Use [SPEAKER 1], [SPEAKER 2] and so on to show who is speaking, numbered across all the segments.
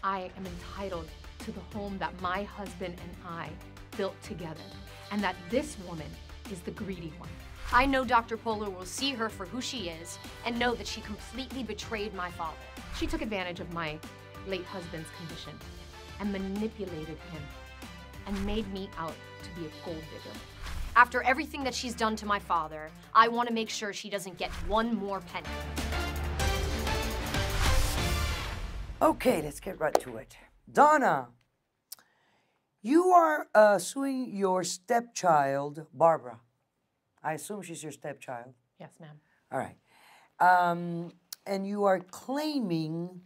[SPEAKER 1] I am entitled to the home that my husband and I built together, and that this woman is the greedy one.
[SPEAKER 2] I know Dr. Polo will see her for who she is and know that she completely betrayed my father.
[SPEAKER 1] She took advantage of my late husband's condition and manipulated him and made me out to be a gold digger.
[SPEAKER 2] After everything that she's done to my father, I want to make sure she doesn't get one more penny.
[SPEAKER 3] Okay, let's get right to it. Donna, you are suing your stepchild, Barbara. I assume she's your stepchild.
[SPEAKER 1] Yes, ma'am.
[SPEAKER 3] All right. And you are claiming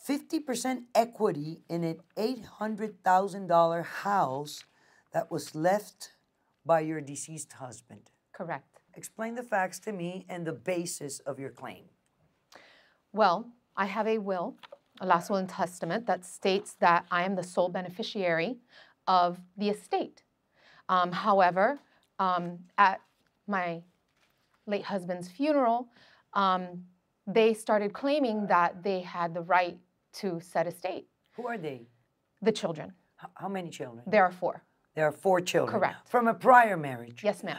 [SPEAKER 3] 50% equity in an $800,000 house that was left by your deceased husband.
[SPEAKER 1] Correct.
[SPEAKER 3] Explain the facts to me and the basis of your claim.
[SPEAKER 1] Well, I have a will, a last will and testament, that states that I am the sole beneficiary of the estate. However, at my late husband's funeral, they started claiming that they had the right to said estate.
[SPEAKER 3] Who are they?
[SPEAKER 1] The children.
[SPEAKER 3] How many children?
[SPEAKER 1] There are 4.
[SPEAKER 3] There are 4 children.
[SPEAKER 1] Correct.
[SPEAKER 3] From a prior marriage?
[SPEAKER 1] Yes, ma'am.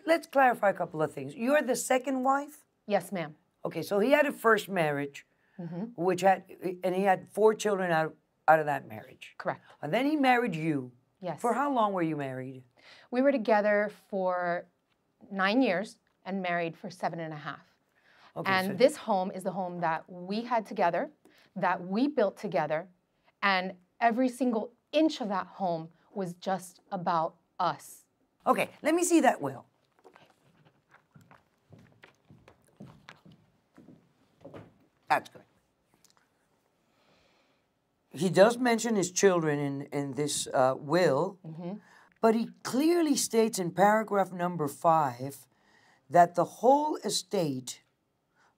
[SPEAKER 3] Let's clarify a couple of things. You're the second wife?
[SPEAKER 1] Yes, ma'am.
[SPEAKER 3] Okay, so he had a first marriage, and he had 4 children out of that marriage.
[SPEAKER 1] Correct.
[SPEAKER 3] And then he married you.
[SPEAKER 1] Yes.
[SPEAKER 3] For how long were you married?
[SPEAKER 1] We were together for 9 years and married for 7.5.
[SPEAKER 3] Okay,
[SPEAKER 1] and
[SPEAKER 3] so
[SPEAKER 1] this home is the home that we had together, that we built together, and every single inch of that home was just about us.
[SPEAKER 3] Okay, let me see that will. That's good. He does mention his children in this will, but he clearly states in paragraph number 5 that the whole estate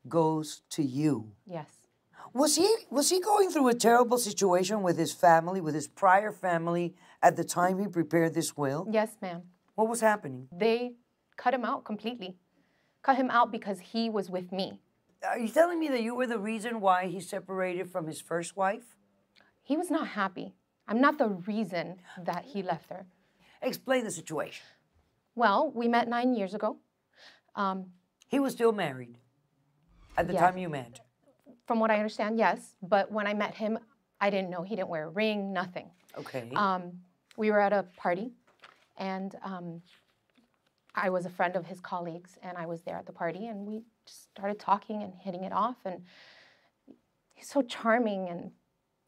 [SPEAKER 3] goes to you.
[SPEAKER 1] Yes.
[SPEAKER 3] Was he going through a terrible situation with his family, with his prior family, at the time he prepared this will?
[SPEAKER 1] Yes, ma'am.
[SPEAKER 3] What was happening?
[SPEAKER 1] They cut him out completely. Cut him out because he was with me.
[SPEAKER 3] Are you telling me that you were the reason why he separated from his first wife?
[SPEAKER 1] He was not happy. I'm not the reason that he left her.
[SPEAKER 3] Explain the situation.
[SPEAKER 1] Well, we met 9 years ago.
[SPEAKER 3] He was still married at the
[SPEAKER 1] Yes.
[SPEAKER 3] time you met.
[SPEAKER 1] From what I understand, yes. But when I met him, I didn't know. He didn't wear a ring, nothing.
[SPEAKER 3] Okay.
[SPEAKER 1] We were at a party, and I was a friend of his colleagues, and I was there at the party, and we just started talking and hitting it off. And he's so charming and,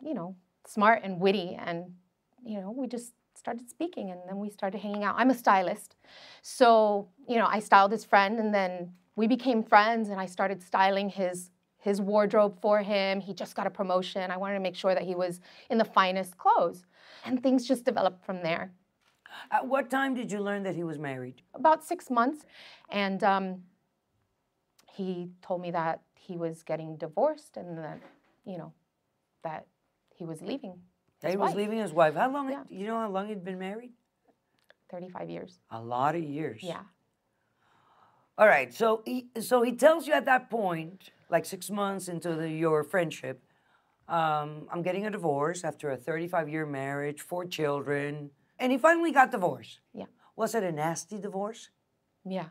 [SPEAKER 1] you know, smart and witty, and, you know, we just started speaking, and then we started hanging out. I'm a stylist, so, you know, I styled his friend, and then we became friends, and I started styling his wardrobe for him. He just got a promotion. I wanted to make sure that he was in the finest clothes, and things just developed from there.
[SPEAKER 3] At what time did you learn that he was married?
[SPEAKER 1] About 6 months, and he told me that he was getting divorced, and that, you know, that he was leaving his
[SPEAKER 3] He was
[SPEAKER 1] wife.
[SPEAKER 3] leaving his wife. How long?
[SPEAKER 1] Yeah.
[SPEAKER 3] You know how long he'd been married?
[SPEAKER 1] 35 years.
[SPEAKER 3] A lot of years.
[SPEAKER 1] Yeah.
[SPEAKER 3] All right. So he tells you at that point, like 6 months into your friendship, I'm getting a divorce after a 35-year marriage, 4 children, and he finally got divorced.
[SPEAKER 1] Yeah.
[SPEAKER 3] Was it a nasty divorce?
[SPEAKER 1] Yeah.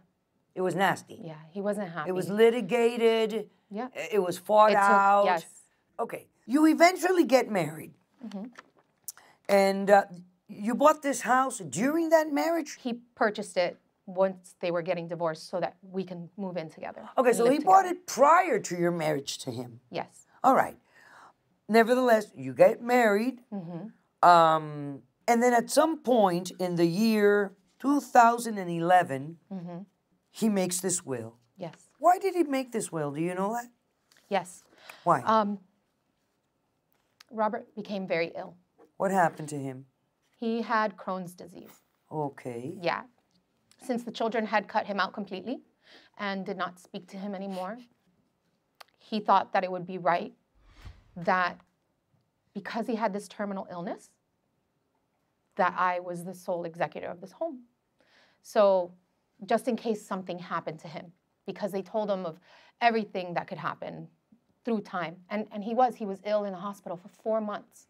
[SPEAKER 3] It was nasty.
[SPEAKER 1] Yeah. He wasn't happy.
[SPEAKER 3] It was litigated.
[SPEAKER 1] Yeah.
[SPEAKER 3] It was fought out.
[SPEAKER 1] Yes.
[SPEAKER 3] Okay. You eventually get married. And you bought this house during that marriage?
[SPEAKER 1] He purchased it once they were getting divorced so that we can move in together.
[SPEAKER 3] Okay,
[SPEAKER 1] and
[SPEAKER 3] so
[SPEAKER 1] live
[SPEAKER 3] he bought
[SPEAKER 1] together.
[SPEAKER 3] it prior to your marriage to him.
[SPEAKER 1] Yes.
[SPEAKER 3] All right. Nevertheless, you get married. And then at some point in the year 2011, he makes this will.
[SPEAKER 1] Yes.
[SPEAKER 3] Why did he make this will? Do you know that?
[SPEAKER 1] Yes.
[SPEAKER 3] Why?
[SPEAKER 1] Robert became very ill.
[SPEAKER 3] What happened to him?
[SPEAKER 1] He had Crohn's disease.
[SPEAKER 3] Okay.
[SPEAKER 1] Yeah. Since the children had cut him out completely and did not speak to him anymore, he thought that it would be right that because he had this terminal illness, that I was the sole executor of this home. So just in case something happened to him, because they told him of everything that could happen, through time. And he was ill in the hospital for 4 months.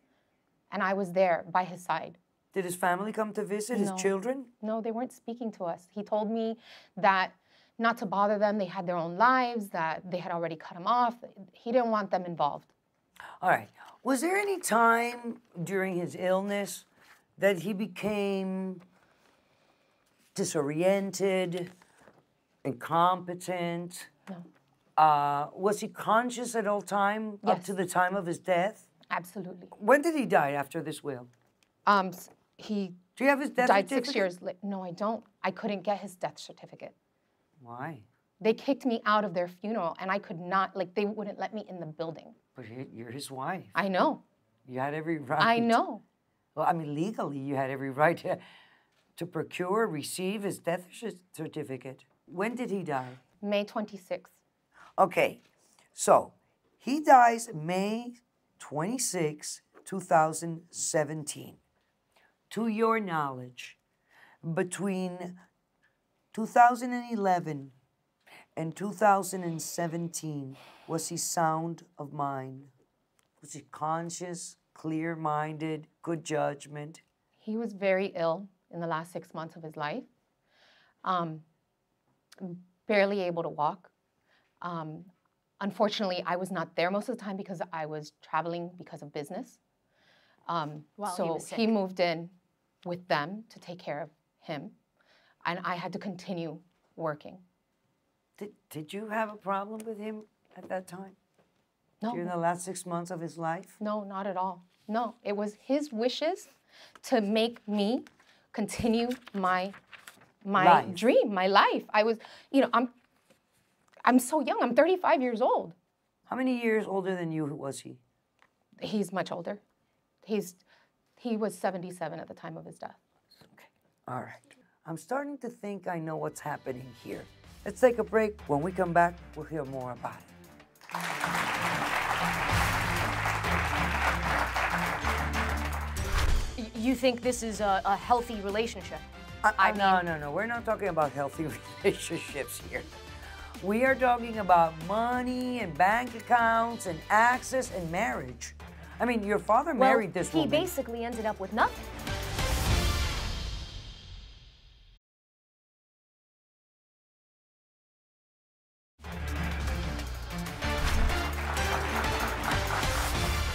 [SPEAKER 1] And I was there by his side.
[SPEAKER 3] Did his family come to visit, his children?
[SPEAKER 1] No, they weren't speaking to us. He told me that not to bother them, they had their own lives, that they had already cut him off. He didn't want them involved.
[SPEAKER 3] All right. Was there any time during his illness that he became disoriented, incompetent?
[SPEAKER 1] No.
[SPEAKER 3] Was he conscious at all time up to the time of his death?
[SPEAKER 1] Absolutely.
[SPEAKER 3] When did he die after this will?
[SPEAKER 1] He
[SPEAKER 3] Do you have his death
[SPEAKER 1] died
[SPEAKER 3] certificate?
[SPEAKER 1] 6 years later. No, I don't. I couldn't get his death certificate.
[SPEAKER 3] Why?
[SPEAKER 1] They kicked me out of their funeral, and I could not, they wouldn't let me in the building.
[SPEAKER 3] But you're his wife.
[SPEAKER 1] I know.
[SPEAKER 3] You had every right.
[SPEAKER 1] I know.
[SPEAKER 3] Well, I mean, legally, you had every right to procure, receive his death certificate. When did he die?
[SPEAKER 1] May 26th.
[SPEAKER 3] Okay, so he dies May 26, 2017. To your knowledge, between 2011 and 2017, was he sound of mind? Was he conscious, clear-minded, good judgment?
[SPEAKER 1] He was very ill in the last 6 months of his life. Barely able to walk. Unfortunately, I was not there most of the time because I was traveling because of business. So he moved in with them to take care of him, and I had to continue working.
[SPEAKER 3] Did you have a problem with him at that time?
[SPEAKER 1] No.
[SPEAKER 3] During the last 6 months of his life?
[SPEAKER 1] No, not at all. No, it was his wishes to make me continue my
[SPEAKER 3] Life.
[SPEAKER 1] dream, my life. I was, I'm so young. I'm 35 years old.
[SPEAKER 3] How many years older than you was he?
[SPEAKER 1] He's much older. He was 77 at the time of his death.
[SPEAKER 3] Okay. All right. I'm starting to think I know what's happening here. Let's take a break. When we come back, we'll hear more about it.
[SPEAKER 2] You think this is a healthy relationship?
[SPEAKER 3] No. We're not talking about healthy relationships here. We are talking about money and bank accounts and access and marriage. I mean, your father married this woman.
[SPEAKER 2] He basically ended up with nothing.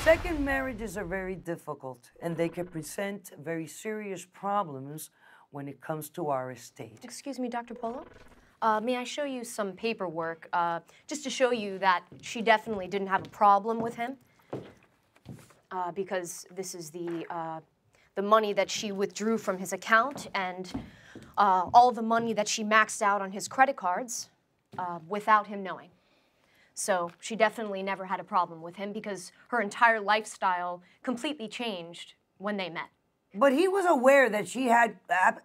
[SPEAKER 3] Second marriages are very difficult, and they can present very serious problems when it comes to our estate.
[SPEAKER 2] Excuse me, Dr. Polo? May I show you some paperwork, just to show you that she definitely didn't have a problem with him? Because this is the money that she withdrew from his account and all the money that she maxed out on his credit cards without him knowing. So she definitely never had a problem with him because her entire lifestyle completely changed when they met.
[SPEAKER 3] But he was aware that she had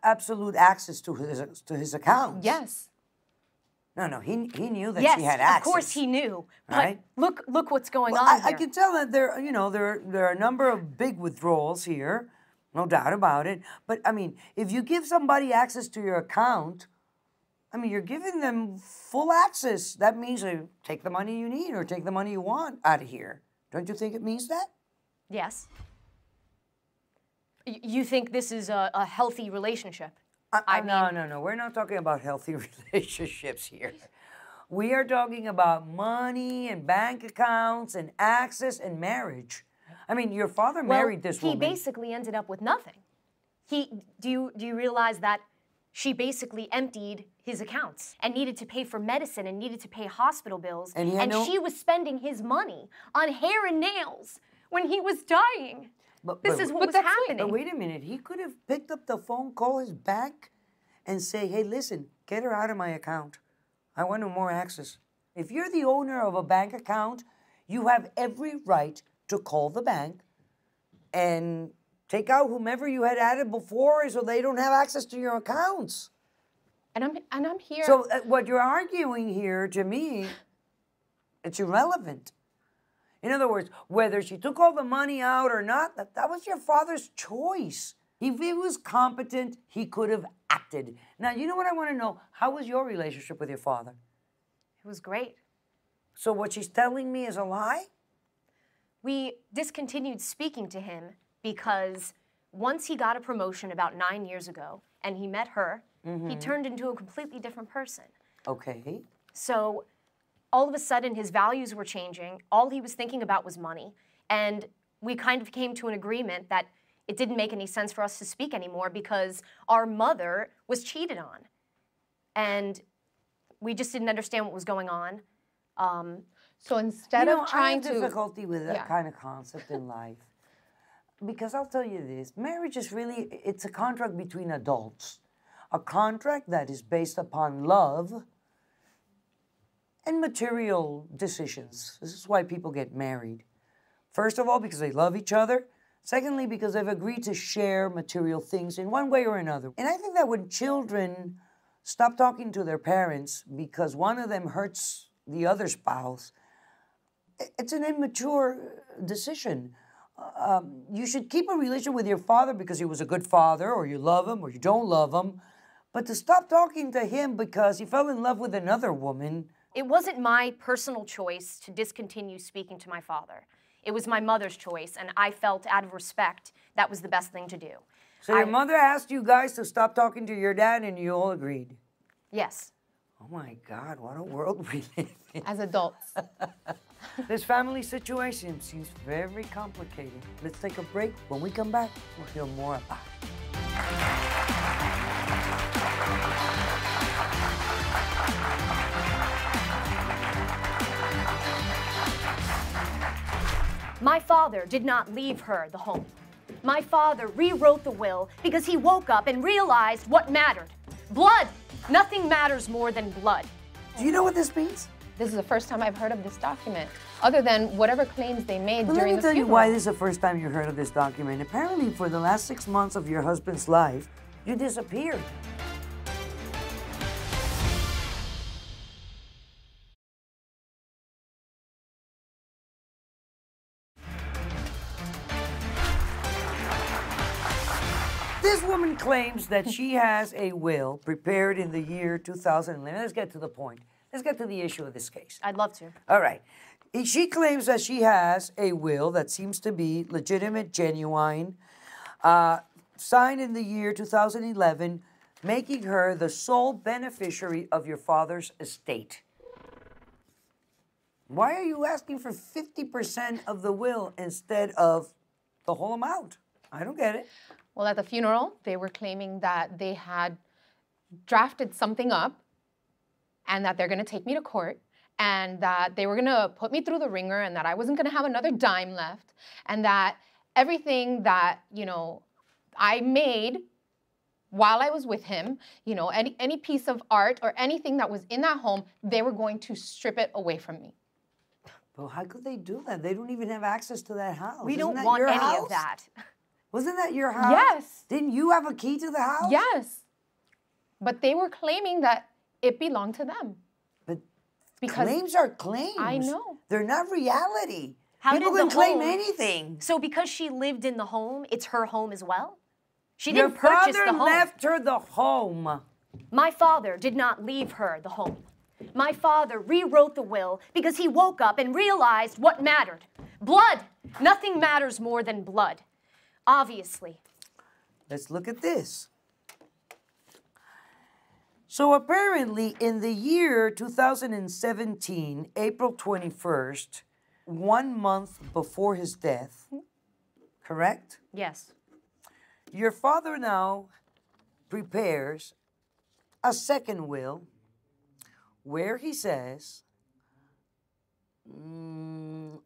[SPEAKER 3] absolute access to his accounts.
[SPEAKER 1] Yes.
[SPEAKER 3] No, he knew that
[SPEAKER 2] Yes,
[SPEAKER 3] she had access.
[SPEAKER 2] of course he knew. But
[SPEAKER 3] Right?
[SPEAKER 2] look what's going
[SPEAKER 3] Well,
[SPEAKER 2] on
[SPEAKER 3] I
[SPEAKER 2] here.
[SPEAKER 3] can tell that there are a number of big withdrawals here, no doubt about it. But I mean, if you give somebody access to your account, I mean, you're giving them full access. That means take the money you need or take the money you want out of here. Don't you think it means that?
[SPEAKER 2] Yes. You think this is a healthy relationship?
[SPEAKER 3] No. We're not talking about healthy relationships here. We are talking about money and bank accounts and access and marriage. I mean, your father married this woman.
[SPEAKER 2] He basically ended up with nothing. Do you realize that she basically emptied his accounts and needed to pay for medicine and needed to pay hospital bills, and she was spending his money on hair and nails when he was dying. This is what was happening.
[SPEAKER 3] But wait a minute. He could have picked up the phone, call his bank, and say, hey, listen, get her out of my account. I want no more access. If you're the owner of a bank account, you have every right to call the bank and take out whomever you had added before so they don't have access to your accounts.
[SPEAKER 1] And I'm here.
[SPEAKER 3] So what you're arguing here, to me, it's irrelevant. In other words, whether she took all the money out or not, that was your father's choice. If he was competent, he could have acted. Now, you know what I want to know? How was your relationship with your father?
[SPEAKER 2] It was great.
[SPEAKER 3] So what she's telling me is a lie?
[SPEAKER 2] We discontinued speaking to him because once he got a promotion about 9 years ago and he met her, he turned into a completely different person.
[SPEAKER 3] Okay.
[SPEAKER 2] So all of a sudden his values were changing. All he was thinking about was money. And we kind of came to an agreement that it didn't make any sense for us to speak anymore because our mother was cheated on. And we just didn't understand what was going on.
[SPEAKER 1] So instead of trying
[SPEAKER 3] I have difficulty with that kind of concept in life. Because I'll tell you this, marriage is really, it's a contract between adults. A contract that is based upon love and material decisions. This is why people get married. First of all, because they love each other. Secondly, because they've agreed to share material things in one way or another. And I think that when children stop talking to their parents because one of them hurts the other spouse, it's an immature decision. You should keep a relation with your father because he was a good father, or you love him, or you don't love him. But to stop talking to him because he fell in love with another woman.
[SPEAKER 2] It wasn't my personal choice to discontinue speaking to my father. It was my mother's choice, and I felt out of respect that was the best thing to do.
[SPEAKER 3] So your mother asked you guys to stop talking to your dad, and you all agreed?
[SPEAKER 2] Yes.
[SPEAKER 3] Oh my God, what a world we live in.
[SPEAKER 1] as adults.
[SPEAKER 3] This family situation seems very complicated. Let's take a break. When we come back, we'll hear more about it.
[SPEAKER 2] My father did not leave her the home. My father rewrote the will because he woke up and realized what mattered. Blood! Nothing matters more than blood.
[SPEAKER 3] Do you know what this means?
[SPEAKER 1] This is the first time I've heard of this document, other than whatever claims they made
[SPEAKER 3] Well,
[SPEAKER 1] during
[SPEAKER 3] let me
[SPEAKER 1] the
[SPEAKER 3] tell you
[SPEAKER 1] funeral.
[SPEAKER 3] why this is the first time you heard of this document. Apparently, for the last 6 months of your husband's life, you disappeared. This woman claims that she has a will prepared in the year 2011. Let's get to the point. Let's get to the issue of this case.
[SPEAKER 2] I'd love to.
[SPEAKER 3] All right. She claims that she has a will that seems to be legitimate, genuine, signed in the year 2011, making her the sole beneficiary of your father's estate. Why are you asking for 50% of the will instead of the whole amount? I don't get it.
[SPEAKER 1] Well, at the funeral, they were claiming that they had drafted something up and that they're going to take me to court and that they were going to put me through the ringer and that I wasn't going to have another dime left and that everything that, I made while I was with him, any piece of art or anything that was in that home, they were going to strip it away from me.
[SPEAKER 3] But how could they do that? They don't even have access to that house.
[SPEAKER 2] We
[SPEAKER 3] Isn't
[SPEAKER 2] don't
[SPEAKER 3] that
[SPEAKER 2] want
[SPEAKER 3] your
[SPEAKER 2] any
[SPEAKER 3] house?
[SPEAKER 2] of that.
[SPEAKER 3] Wasn't that your house?
[SPEAKER 1] Yes.
[SPEAKER 3] Didn't you have a key to the house?
[SPEAKER 1] Yes. But they were claiming that it belonged to them.
[SPEAKER 3] But
[SPEAKER 1] Because
[SPEAKER 3] claims are claims.
[SPEAKER 1] I know.
[SPEAKER 3] They're not reality.
[SPEAKER 2] How
[SPEAKER 3] People
[SPEAKER 2] did
[SPEAKER 3] can
[SPEAKER 2] the
[SPEAKER 3] claim
[SPEAKER 2] home-
[SPEAKER 3] anything.
[SPEAKER 2] So because she lived in the home, it's her home as well? She
[SPEAKER 3] Your
[SPEAKER 2] didn't purchase
[SPEAKER 3] father
[SPEAKER 2] the home.
[SPEAKER 3] left her the home.
[SPEAKER 2] My father did not leave her the home. My father rewrote the will because he woke up and realized what mattered. Blood! Nothing matters more than blood. Obviously.
[SPEAKER 3] Let's look at this. So apparently in the year 2017, April 21st, 1 month before his death, correct?
[SPEAKER 2] Yes.
[SPEAKER 3] Your father now prepares a second will where he says,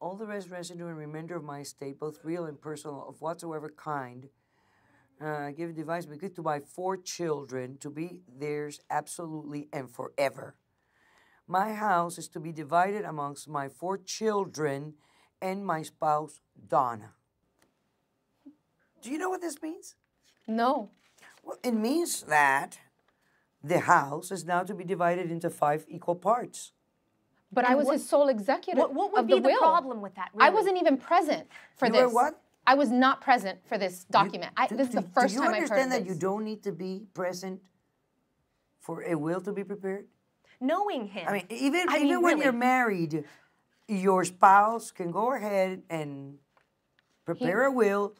[SPEAKER 3] all the rest residue and remainder of my estate, both real and personal, of whatsoever kind, give a device bequeathed to my 4 children to be theirs absolutely and forever. My house is to be divided amongst my 4 children and my spouse, Donna. Do you know what this means?
[SPEAKER 1] No.
[SPEAKER 3] Well, it means that the house is now to be divided into 5 equal parts.
[SPEAKER 1] But I was his sole executive
[SPEAKER 2] What would
[SPEAKER 1] of
[SPEAKER 2] be
[SPEAKER 1] the
[SPEAKER 2] the
[SPEAKER 1] will.
[SPEAKER 2] problem with that?
[SPEAKER 1] I
[SPEAKER 2] really?
[SPEAKER 1] wasn't even present for
[SPEAKER 3] You
[SPEAKER 1] this.
[SPEAKER 3] were what?
[SPEAKER 1] I was not present for this document. This is the first time I've heard of
[SPEAKER 3] Do you understand that
[SPEAKER 1] this.
[SPEAKER 3] you don't need to be present for a will to be prepared?
[SPEAKER 2] Knowing him.
[SPEAKER 3] I mean, even when
[SPEAKER 2] really.
[SPEAKER 3] you're married, your spouse can go ahead and prepare a will,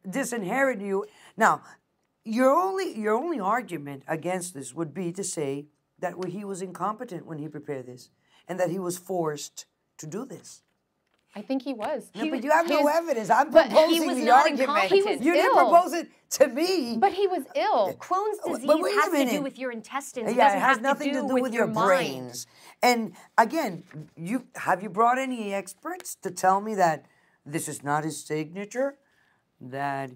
[SPEAKER 3] disinherit you. Now, your only argument against this would be to say that he was incompetent when he prepared this, and that he was forced to do this.
[SPEAKER 1] I think he was.
[SPEAKER 3] No, but you have no evidence. I'm
[SPEAKER 1] but he
[SPEAKER 3] proposing
[SPEAKER 2] was
[SPEAKER 3] the
[SPEAKER 2] not
[SPEAKER 3] argument.
[SPEAKER 2] incompetent. He was
[SPEAKER 3] You didn't
[SPEAKER 1] ill.
[SPEAKER 3] propose it to me.
[SPEAKER 1] But he was ill.
[SPEAKER 2] Crohn's disease
[SPEAKER 3] But wait a
[SPEAKER 2] has to
[SPEAKER 3] minute.
[SPEAKER 2] do with your intestines. It
[SPEAKER 3] Yeah,
[SPEAKER 2] doesn't
[SPEAKER 3] it has
[SPEAKER 2] have
[SPEAKER 3] nothing
[SPEAKER 2] to do with
[SPEAKER 3] your
[SPEAKER 2] mind.
[SPEAKER 3] brains. And again, have you brought any experts to tell me that this is not his signature? That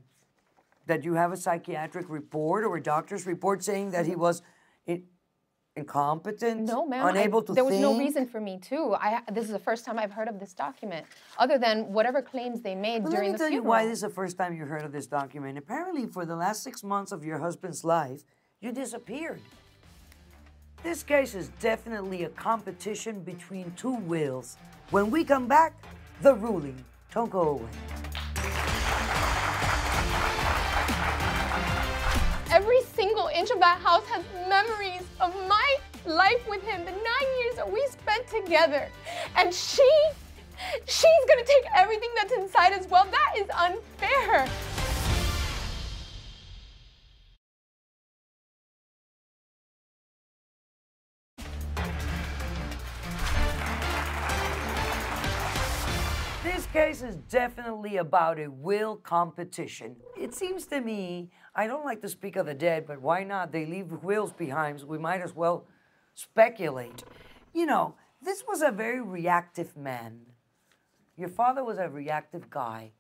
[SPEAKER 3] you have a psychiatric report or a doctor's report saying that he was incompetent,
[SPEAKER 1] No, ma'am.
[SPEAKER 3] unable to
[SPEAKER 1] there was no
[SPEAKER 3] think?
[SPEAKER 1] reason for me to. This is the first time I've heard of this document, other than whatever claims they made
[SPEAKER 3] Well,
[SPEAKER 1] during
[SPEAKER 3] let me
[SPEAKER 1] the
[SPEAKER 3] tell you
[SPEAKER 1] funeral.
[SPEAKER 3] why this is the first time you heard of this document. Apparently, for the last 6 months of your husband's life, you disappeared. This case is definitely a competition between two wills. When we come back, the ruling. Don't go away.
[SPEAKER 1] Every single inch of that house has memories of my life with him, the 9 years that we spent together. And she's gonna take everything that's inside as well. That is unfair.
[SPEAKER 3] This case is definitely about a will competition. It seems to me, I don't like to speak of the dead, but why not? They leave wills behind, so we might as well speculate. You know, this was a very reactive man. Your father was a reactive guy.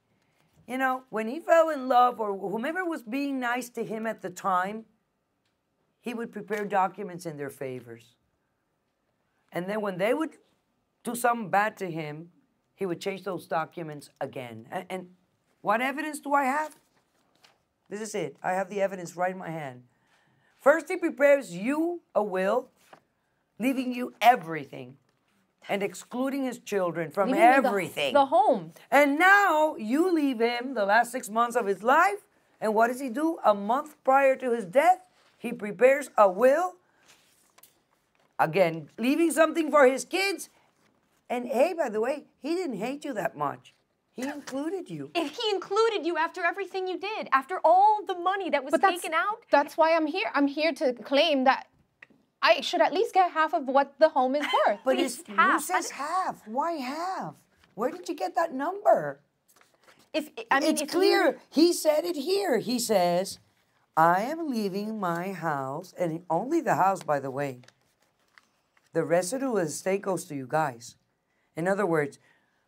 [SPEAKER 3] You know, when he fell in love or whomever was being nice to him at the time, he would prepare documents in their favors. And then when they would do something bad to him, he would change those documents again. And what evidence do I have? This is it. I have the evidence right in my hand. First, he prepares you a will, leaving you everything and excluding his children from
[SPEAKER 1] Leaving me
[SPEAKER 3] everything.
[SPEAKER 1] The home.
[SPEAKER 3] And now you leave him the last 6 months of his life. And what does he do? A month prior to his death, he prepares a will. Again, leaving something for his kids. And hey, by the way, he didn't hate you that much. He included you.
[SPEAKER 2] If he included you after everything you did, after all the money that was taken out.
[SPEAKER 1] That's why I'm here. I'm here to claim that I should at least get half of what the home is worth.
[SPEAKER 3] But
[SPEAKER 2] Please,
[SPEAKER 3] who
[SPEAKER 2] half.
[SPEAKER 3] says half? Why half? Where did you get that number?
[SPEAKER 2] It's
[SPEAKER 3] Clear. He said it here. He says, I am leaving my house, and only the house, by the way. The residue of the estate goes to you guys. In other words,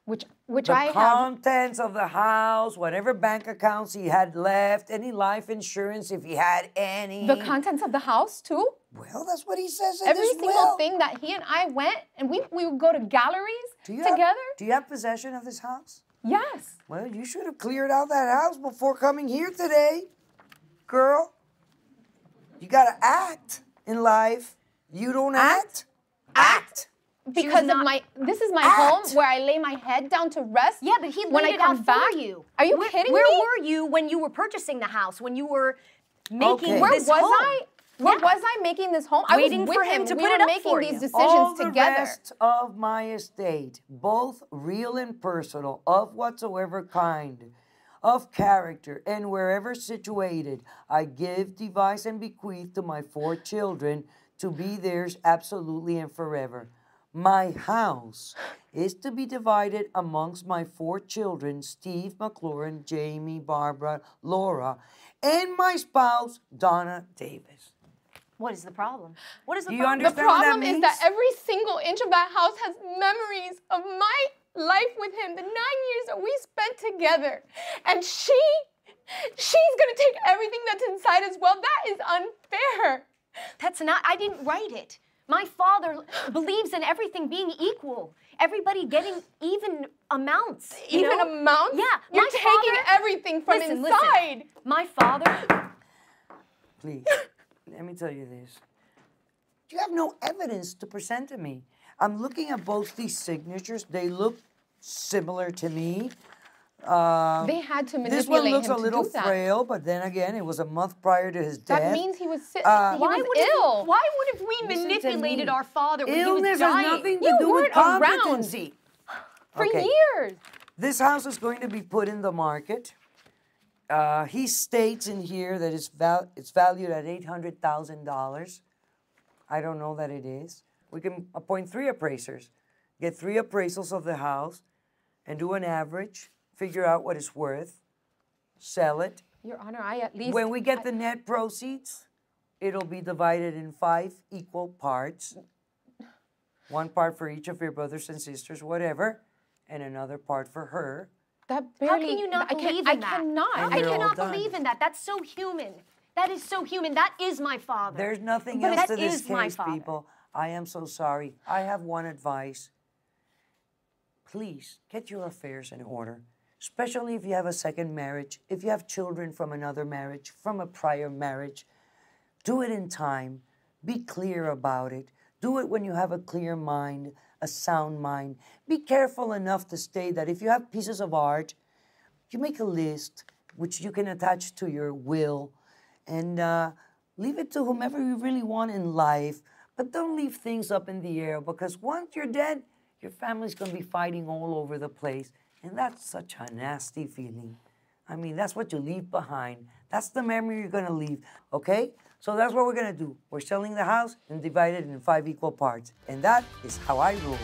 [SPEAKER 1] which
[SPEAKER 3] the
[SPEAKER 1] I have.
[SPEAKER 3] contents of the house, whatever bank accounts he had left, any life insurance if he had any.
[SPEAKER 1] The contents of the house too.
[SPEAKER 3] Well, that's what he says in
[SPEAKER 1] Every
[SPEAKER 3] this
[SPEAKER 1] single
[SPEAKER 3] will.
[SPEAKER 1] thing that he and I went and we would go to galleries together.
[SPEAKER 3] Do you have possession of this house?
[SPEAKER 1] Yes.
[SPEAKER 3] Well, you should have cleared out that house before coming here today, girl. You gotta act in life. You don't act. Act.
[SPEAKER 1] Because this is my home where I lay my head down to rest.
[SPEAKER 2] Yeah, but he laid
[SPEAKER 1] when I
[SPEAKER 2] it
[SPEAKER 1] come
[SPEAKER 2] out
[SPEAKER 1] back.
[SPEAKER 2] for you.
[SPEAKER 1] Are you kidding me?
[SPEAKER 2] Where were you when you were purchasing the house? When you were making
[SPEAKER 1] Where
[SPEAKER 2] this
[SPEAKER 1] was
[SPEAKER 2] home?
[SPEAKER 1] I? Where was I making this home?
[SPEAKER 2] Waiting
[SPEAKER 1] I was
[SPEAKER 2] for
[SPEAKER 1] with
[SPEAKER 2] him to
[SPEAKER 1] we
[SPEAKER 2] put
[SPEAKER 1] were
[SPEAKER 2] it up
[SPEAKER 1] making
[SPEAKER 2] for
[SPEAKER 1] these
[SPEAKER 2] you.
[SPEAKER 1] decisions
[SPEAKER 3] All the
[SPEAKER 1] together.
[SPEAKER 3] rest of my estate, both real and personal, of whatsoever kind, of character, and wherever situated, I give, devise, and bequeath to my 4 children to be theirs absolutely and forever. My house is to be divided amongst my 4 children, Steve, McLaurin, Jamie, Barbara, Laura, and my spouse, Donna Davis.
[SPEAKER 2] What is the problem? What is the
[SPEAKER 3] Do you
[SPEAKER 2] problem?
[SPEAKER 1] The
[SPEAKER 3] understand what that
[SPEAKER 1] problem is that
[SPEAKER 3] means?
[SPEAKER 1] every single inch of that house has memories of my life with him, the 9 years that we spent together. And she's gonna take everything that's inside as well. That is unfair.
[SPEAKER 2] That's not, I didn't write it. My father believes in everything being equal. Everybody getting even amounts. you
[SPEAKER 1] Even
[SPEAKER 2] know?
[SPEAKER 1] amounts?
[SPEAKER 2] Yeah.
[SPEAKER 1] You're
[SPEAKER 2] my
[SPEAKER 1] taking
[SPEAKER 2] father,
[SPEAKER 1] everything from
[SPEAKER 2] listen,
[SPEAKER 1] inside.
[SPEAKER 2] Listen. My father.
[SPEAKER 3] Please, let me tell you this. You have no evidence to present to me. I'm looking at both these signatures. They look similar to me.
[SPEAKER 1] They had to manipulate
[SPEAKER 3] This one looks
[SPEAKER 1] him
[SPEAKER 3] a little
[SPEAKER 1] to do that.
[SPEAKER 3] frail, but then again, it was a month prior to his death.
[SPEAKER 1] That means he was he
[SPEAKER 2] Why
[SPEAKER 1] was
[SPEAKER 2] would
[SPEAKER 1] ill.
[SPEAKER 2] Why would have we
[SPEAKER 3] Listen to
[SPEAKER 2] manipulated
[SPEAKER 3] me.
[SPEAKER 2] our father when
[SPEAKER 3] Illness
[SPEAKER 2] he was dying?
[SPEAKER 3] has nothing to
[SPEAKER 1] You
[SPEAKER 3] do with
[SPEAKER 1] weren't around.
[SPEAKER 3] competency.
[SPEAKER 1] For
[SPEAKER 3] Okay.
[SPEAKER 1] years.
[SPEAKER 3] This house is going to be put in the market. He states in here that it's valued at $800,000. I don't know that it is. We can appoint 3 appraisers, get 3 appraisals of the house, and do an average, figure out what it's worth, sell it.
[SPEAKER 1] Your Honor, I at least...
[SPEAKER 3] When we get the net proceeds, it'll be divided in 5 equal parts. 1 part for each of your brothers and sisters, whatever, and another part for her.
[SPEAKER 1] That
[SPEAKER 2] How
[SPEAKER 1] barely...
[SPEAKER 2] can you not believe in
[SPEAKER 1] I
[SPEAKER 2] that?
[SPEAKER 1] cannot.
[SPEAKER 3] And
[SPEAKER 2] I
[SPEAKER 3] you're all
[SPEAKER 2] cannot
[SPEAKER 3] done.
[SPEAKER 2] believe in that. That's so human. That is so human. That is my father.
[SPEAKER 3] There's nothing
[SPEAKER 2] But
[SPEAKER 3] else
[SPEAKER 2] that
[SPEAKER 3] to this
[SPEAKER 2] is my
[SPEAKER 3] case,
[SPEAKER 2] father.
[SPEAKER 3] people. I am so sorry. I have one advice. Please get your affairs in order, especially if you have a second marriage, if you have children from another marriage, from a prior marriage. Do it in time. Be clear about it. Do it when you have a clear mind, a sound mind. Be careful enough to state that if you have pieces of art, you make a list which you can attach to your will and leave it to whomever you really want in life. But don't leave things up in the air, because once you're dead, your family's going to be fighting all over the place. And that's such a nasty feeling. I mean, that's what you leave behind. That's the memory you're going to leave, okay? So that's what we're going to do. We're selling the house and divide it in 5 equal parts. And that is how I rule.